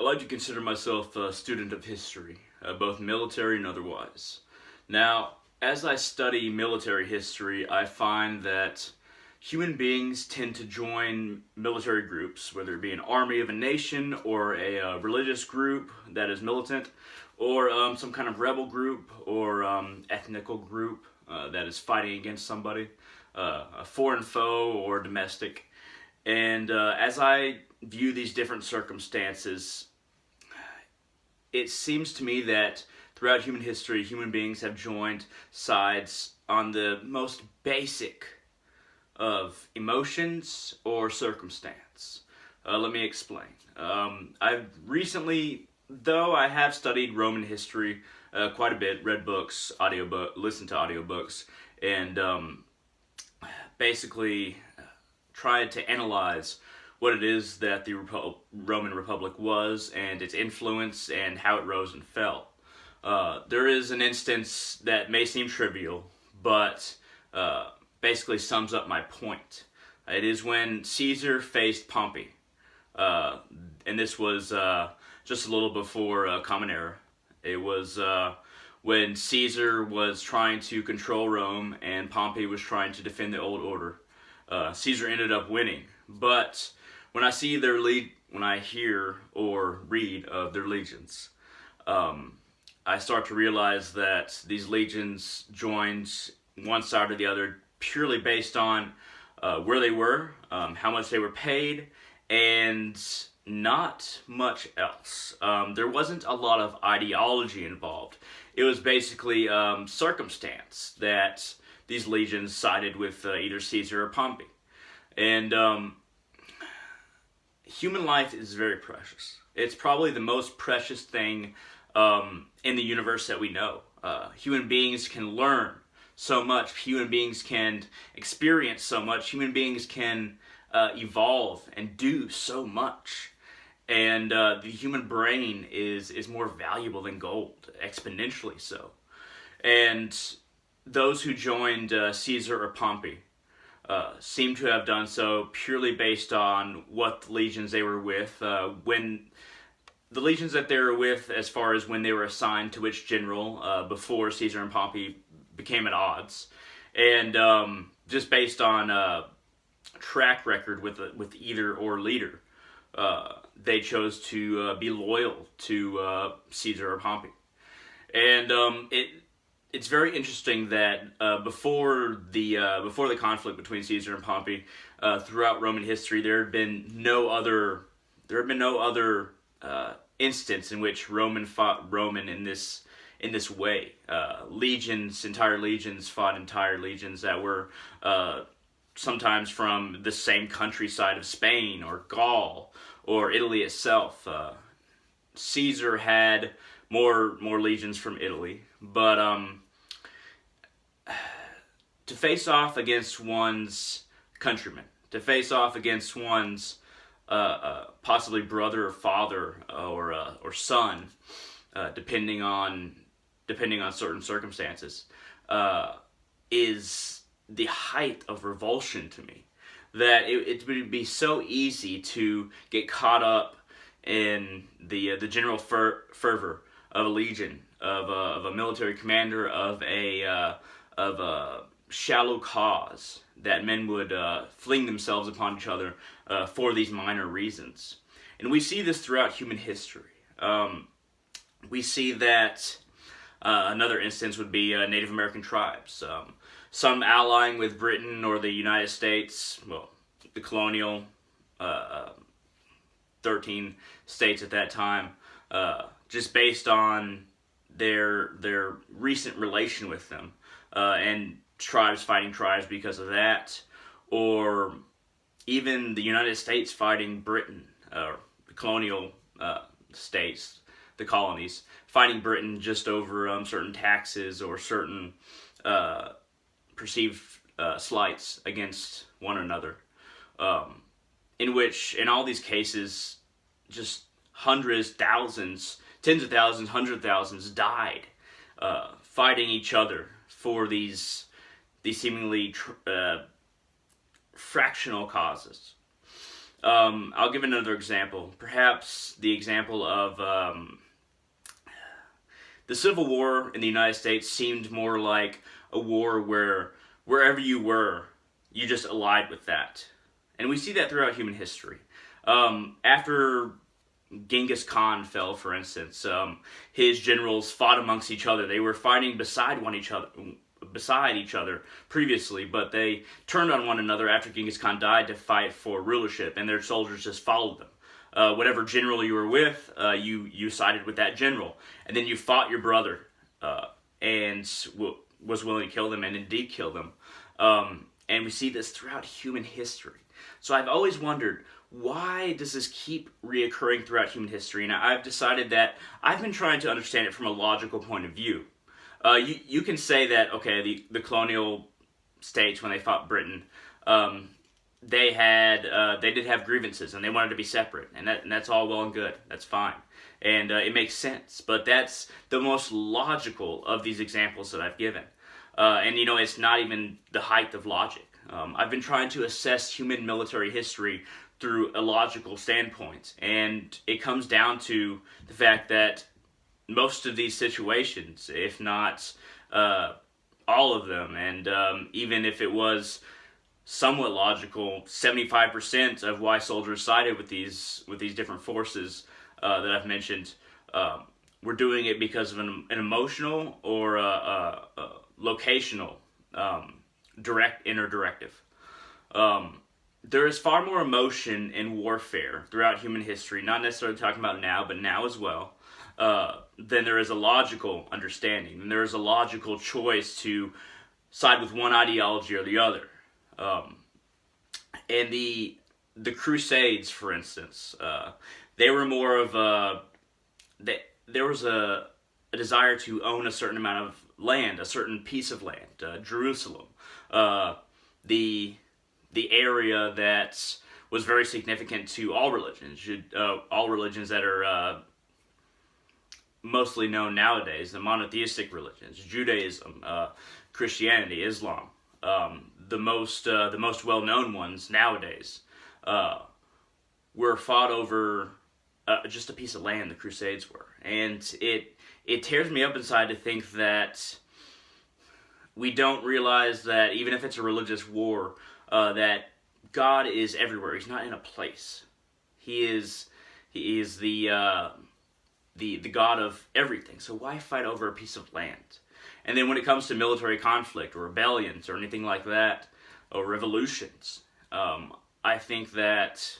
like to consider myself a student of history, both military and otherwise. Now, as I study military history, I find that human beings tend to join military groups, whether it be an army of a nation or a religious group that is militant, or some kind of rebel group or ethnical group that is fighting against somebody, a foreign foe or domestic. And as I view these different circumstances, it seems to me that throughout human history, human beings have joined sides on the most basic of emotions or circumstance. Let me explain. I've recently, though I have studied Roman history quite a bit, read books, listened to audiobooks, and basically tried to analyze what it is that the Roman Republic was and its influence and how it rose and fell. There is an instance that may seem trivial, but basically sums up my point. It is when Caesar faced Pompey, and this was just a little before Common Era. It was when Caesar was trying to control Rome and Pompey was trying to defend the old order. Caesar ended up winning, but when I hear or read of their legions, I start to realize that these legions joined one side or the other purely based on where they were, how much they were paid, and not much else. There wasn't a lot of ideology involved. It was basically circumstance that these legions sided with either Caesar or Pompey. And human life is very precious. It's probably the most precious thing in the universe that we know. Human beings can learn so much. Human beings can experience so much. Human beings can evolve and do so much. And the human brain is more valuable than gold, exponentially so. And those who joined Caesar or Pompey seem to have done so purely based on what legions they were with, when the legions that they were with, as far as when they were assigned to which general before Caesar and Pompey became at odds, and just based on track record with either or leader, they chose to be loyal to Caesar or Pompey. And it's very interesting that before the conflict between Caesar and Pompey, throughout Roman history, there had been no other instance in which Roman fought Roman in this way. Entire legions fought entire legions that were sometimes from the same countryside of Spain or Gaul or Italy itself. Caesar had more legions from Italy, but to face off against one's countrymen, to face off against one's possibly brother or father or son, depending on certain circumstances, is the height of revulsion to me. That it would be so easy to get caught up in the general fervor of a legion, of a military commander, of a shallow cause, that men would fling themselves upon each other for these minor reasons. And we see this throughout human history. We see that another instance would be Native American tribes. Some allying with Britain or the United States, well, the colonial 13 states at that time, just based on their recent relation with them, and tribes fighting tribes because of that, or even the United States fighting Britain, the colonial states, the colonies, fighting Britain just over certain taxes or certain perceived slights against one another, in which, in all these cases, just hundreds, thousands, tens of thousands, hundreds of thousands died fighting each other for these seemingly fractional causes. I'll give another example. Perhaps the example of the Civil War in the United States seemed more like a war where wherever you were, you just allied with that. And we see that throughout human history. After Genghis Khan fell, for instance, his generals fought amongst each other. They were fighting beside each other previously, but they turned on one another after Genghis Khan died to fight for rulership, and their soldiers just followed them. Whatever general you were with, you sided with that general, and then you fought your brother and was willing to kill them, and indeed kill them. And we see this throughout human history. So I've always wondered, why does this keep reoccurring throughout human history? And I've decided that I've been trying to understand it from a logical point of view. You can say that, okay, the colonial states, when they fought Britain, they did have grievances and they wanted to be separate, and that's all well and good. That's fine, and it makes sense. But that's the most logical of these examples that I've given, and it's not even the height of logic. I've been trying to assess human military history through a logical standpoint, and it comes down to the fact that most of these situations, if not all of them, and even if it was somewhat logical, 75% of why soldiers sided with these different forces that I've mentioned were doing it because of an emotional or a locational inner directive. There is far more emotion in warfare throughout human history, not necessarily talking about now, but now as well, then there is a logical understanding, and there is a logical choice to side with one ideology or the other. And the Crusades, for instance, they were more of there was a desire to own a certain amount of land, a certain piece of land, Jerusalem, the area that was very significant to all religions that are mostly known nowadays, the monotheistic religions, Judaism, Christianity, Islam, the most well-known ones nowadays, were fought over just a piece of land. The Crusades were, and it tears me up inside to think that we don't realize that even if it's a religious war, that God is everywhere. He's not in a place. He is the God of everything. So why fight over a piece of land? And then when it comes to military conflict or rebellions or anything like that, or revolutions, I think that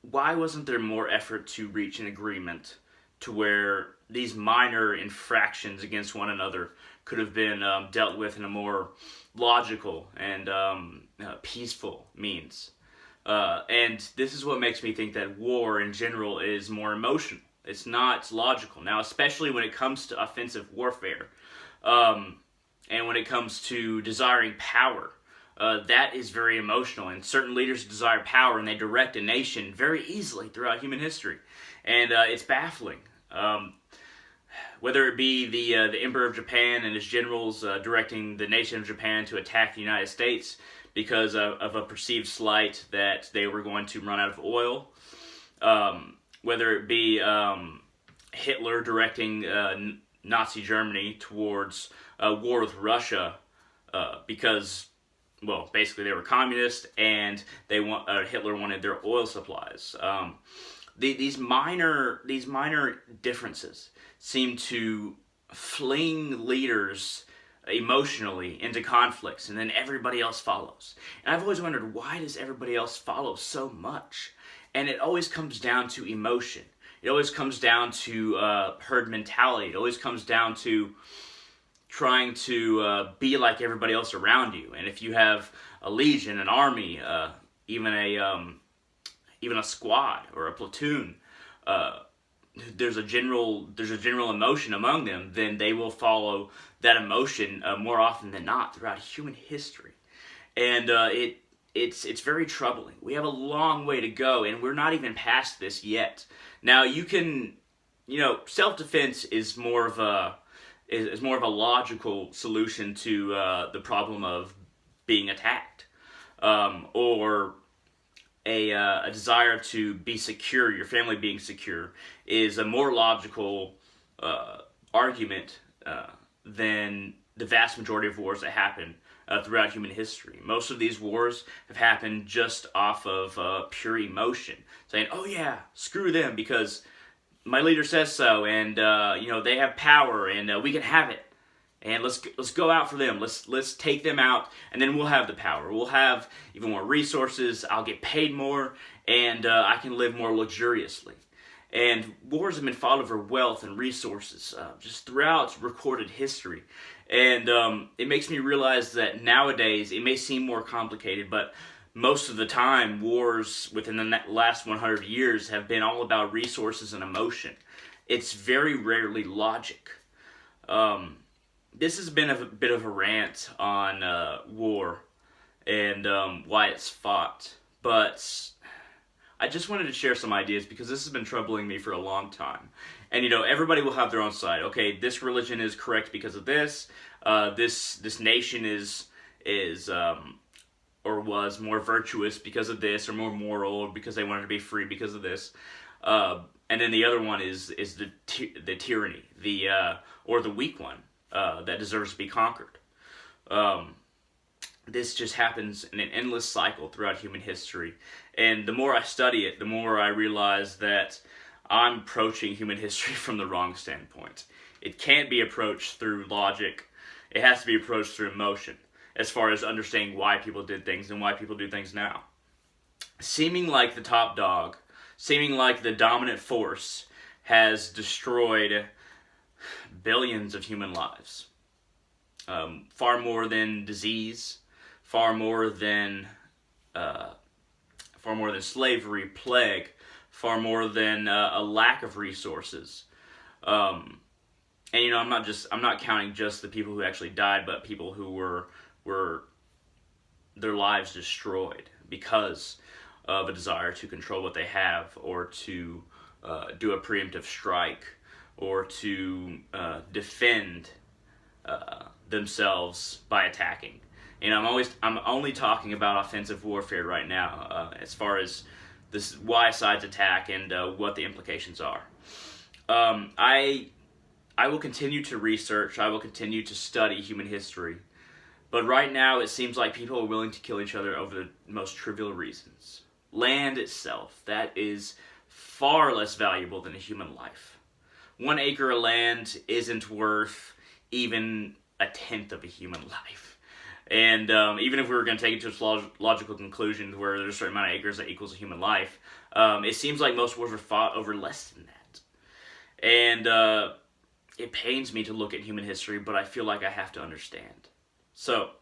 why wasn't there more effort to reach an agreement to where these minor infractions against one another could have been dealt with in a more logical and peaceful means? And this is what makes me think that war in general is more emotional. It's not logical. Now, especially when it comes to offensive warfare, and when it comes to desiring power, that is very emotional. And certain leaders desire power, and they direct a nation very easily throughout human history. And it's baffling. Whether it be the Emperor of Japan and his generals directing the nation of Japan to attack the United States because of a perceived slight that they were going to run out of oil. Whether it be Hitler directing Nazi Germany towards war with Russia because, well, basically they were communist and Hitler wanted their oil supplies. These minor differences seem to fling leaders emotionally into conflicts, and then everybody else follows. And I've always wondered, why does everybody else follow so much? And it always comes down to emotion. It always comes down to herd mentality. It always comes down to trying to be like everybody else around you. And if you have a legion, an army, even a squad or a platoon, there's a general emotion among them, then they will follow that emotion more often than not throughout human history. And it's very troubling. We have a long way to go, and we're not even past this yet. Now, self-defense is more of a logical solution to the problem of being attacked, or a desire to be secure, your family being secure, is a more logical argument than the vast majority of wars that happen throughout human history. Most of these wars have happened just off of pure emotion, saying, "Oh yeah, screw them because my leader says so, and they have power, and we can have it, and let's go out for them. Let's take them out, and then we'll have the power. We'll have even more resources. I'll get paid more, and I can live more luxuriously." And wars have been fought over wealth and resources just throughout recorded history. And it makes me realize that nowadays it may seem more complicated, but most of the time wars within the last 100 years have been all about resources and emotion. It's very rarely logic. This has been a bit of a rant on war and why it's fought, but I just wanted to share some ideas because this has been troubling me for a long time. And everybody will have their own side. Okay, this religion is correct because of this. This nation is or was more virtuous because of this, or more moral, or because they wanted to be free because of this. And then the other one is the tyranny, or the weak one that deserves to be conquered. This just happens in an endless cycle throughout human history. And the more I study it, the more I realize that I'm approaching human history from the wrong standpoint. It can't be approached through logic. It has to be approached through emotion, as far as understanding why people did things and why people do things now. Seeming like the top dog, seeming like the dominant force, has destroyed billions of human lives. Far more than disease, far more than slavery, plague, far more than a lack of resources. And I'm not counting just the people who actually died, but people who were their lives destroyed because of a desire to control what they have, or to do a preemptive strike, or to defend themselves by attacking. I'm only talking about offensive warfare right now, as far as this why sides attack and what the implications are. I will continue to research. I will continue to study human history. But right now, it seems like people are willing to kill each other over the most trivial reasons. Land itself, that is far less valuable than a human life. 1 acre of land isn't worth even a tenth of a human life. And even if we were going to take it to its logical conclusion where there's a certain amount of acres that equals a human life, it seems like most wars are fought over less than that. And it pains me to look at human history, but I feel like I have to understand. So,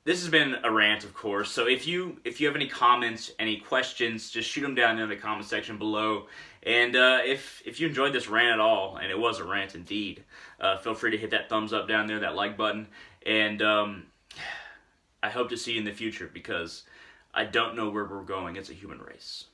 this has been a rant, of course. So if you have any comments, any questions, just shoot them down in the comment section below. And if you enjoyed this rant at all, and it was a rant indeed, feel free to hit that thumbs up down there, that like button. And I hope to see you in the future, because I don't know where we're going as a human race.